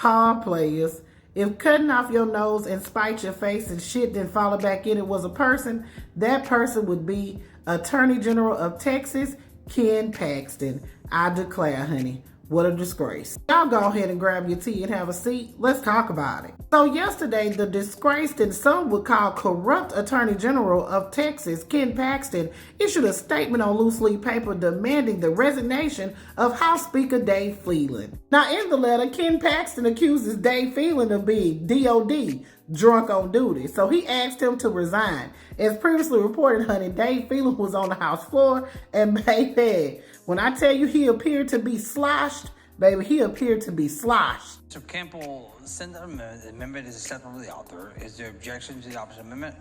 Players. If cutting off your nose and spite your face and shit then follow back in it was a person, that person would be Attorney General of Texas, Ken Paxton. I declare, honey. What a disgrace. Y'all go ahead and grab your tea and have a seat. Let's talk about it. So yesterday, the disgraced and some would call corrupt Attorney General of Texas, Ken Paxton, issued a statement on loose leaf paper demanding the resignation of House Speaker Dave Phelan. Now in the letter, Ken Paxton accuses Dave Phelan of being DOD, drunk on duty. So he asked him to resign. As previously reported, honey, Dave Phelan was on the House floor and baby, when I tell you he appeared to be sloshed, baby, he appeared to be sloshed. Mr. Campbell send an amendment. The amendment is acceptable to the author. Is there objection to the opposite amendment?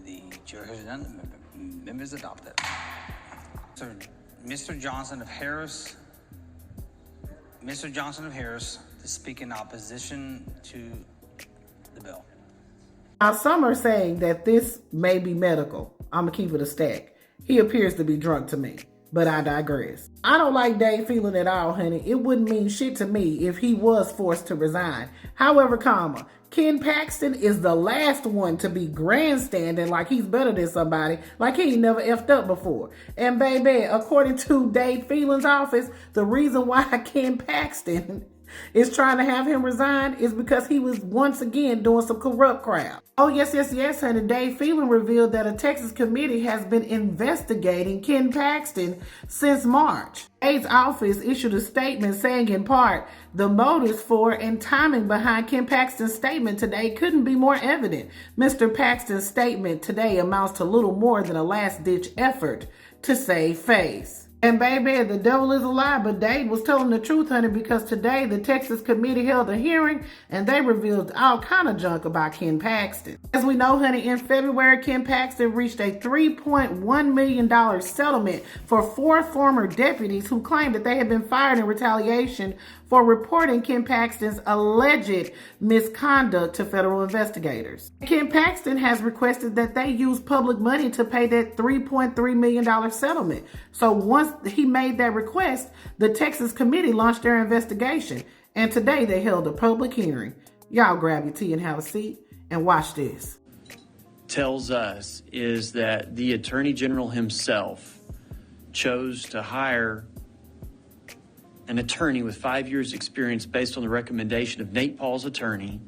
The chair has none. The amendment is adopted. So, Mr. Johnson of Harris to speak in opposition to the bill. Now, some are saying that this may be medical. I'm going to keep it a stack. He appears to be drunk to me, but I digress. I don't like Dave Phelan at all, honey. It wouldn't mean shit to me if he was forced to resign. However, Ken Paxton is the last one to be grandstanding like he's better than somebody, like he ain't never effed up before. And baby, according to Dave Phelan's office, the reason why Ken Paxton is trying to have him resign is because he was once again doing some corrupt crap. Oh, yes, honey. Dave Phelan revealed that a Texas committee has been investigating Ken Paxton since March. Dave's office issued a statement saying, in part, the motives for and timing behind Ken Paxton's statement today couldn't be more evident. Mr. Paxton's statement today amounts to little more than a last-ditch effort to save face. And baby, the devil is a lie, but Dave was telling the truth, honey, because today the Texas committee held a hearing and they revealed all kind of junk about Ken Paxton. As we know, honey, in February, Ken Paxton reached a $3.1 million settlement for 4 former deputies who claimed that they had been fired in retaliation for reporting Ken Paxton's alleged misconduct to federal investigators. Ken Paxton has requested that they use public money to pay that $3.3 million settlement. So once he made that request, the Texas committee launched their investigation. And today they held a public hearing. Y'all grab your tea and have a seat and watch this. Tells us is that the Attorney General himself chose to hire an attorney with 5 years experience based on the recommendation of Nate Paul's attorney,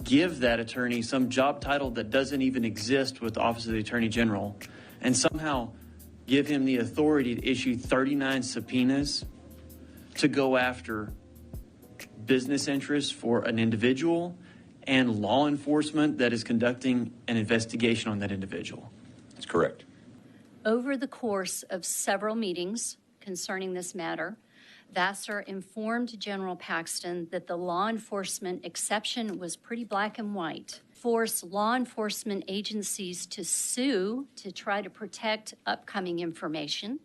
give that attorney some job title that doesn't even exist with the Office of the Attorney General, and somehow give him the authority to issue 39 subpoenas to go after business interests for an individual and law enforcement that is conducting an investigation on that individual. That's correct. Over the course of several meetings concerning this matter, Vassar informed General Paxton that the law enforcement exception was pretty black and white. Force law enforcement agencies to sue to try to protect upcoming information.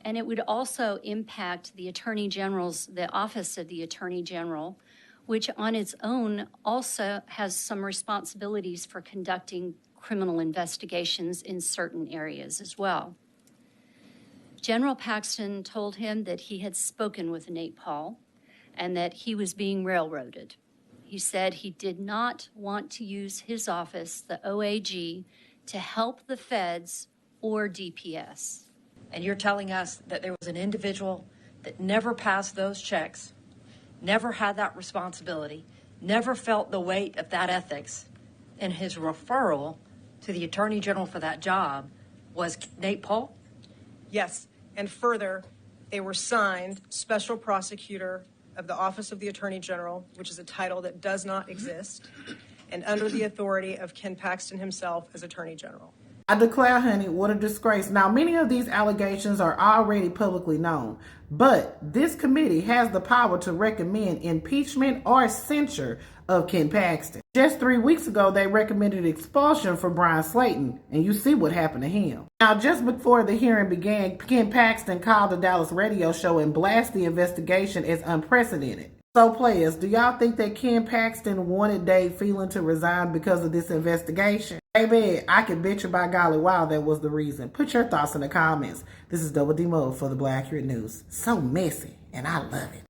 And it would also impact the Office of the Attorney General, which on its own also has some responsibilities for conducting criminal investigations in certain areas as well. General Paxton told him that he had spoken with Nate Paul and that he was being railroaded. He said he did not want to use his office, the OAG, to help the feds or DPS. And you're telling us that there was an individual that never passed those checks, never had that responsibility, never felt the weight of that ethics, and his referral to the Attorney General for that job was Nate Paul? Yes, and further, they were signed Special Prosecutor of the Office of the Attorney General, which is a title that does not exist, and under the authority of Ken Paxton himself as Attorney General. I declare, honey, what a disgrace. Now, many of these allegations are already publicly known, but this committee has the power to recommend impeachment or censure of Ken Paxton. Just 3 weeks ago, they recommended expulsion for Brian Slayton, and you see what happened to him. Now, just before the hearing began, Ken Paxton called the Dallas radio show and blasted the investigation as unprecedented. So, players, do y'all think that Ken Paxton wanted Dave Phelan to resign because of this investigation? Baby, I can bet you by golly, wow, that was the reason. Put your thoughts in the comments. This is Double D Mode for the Black Accurate News. So messy, and I love it.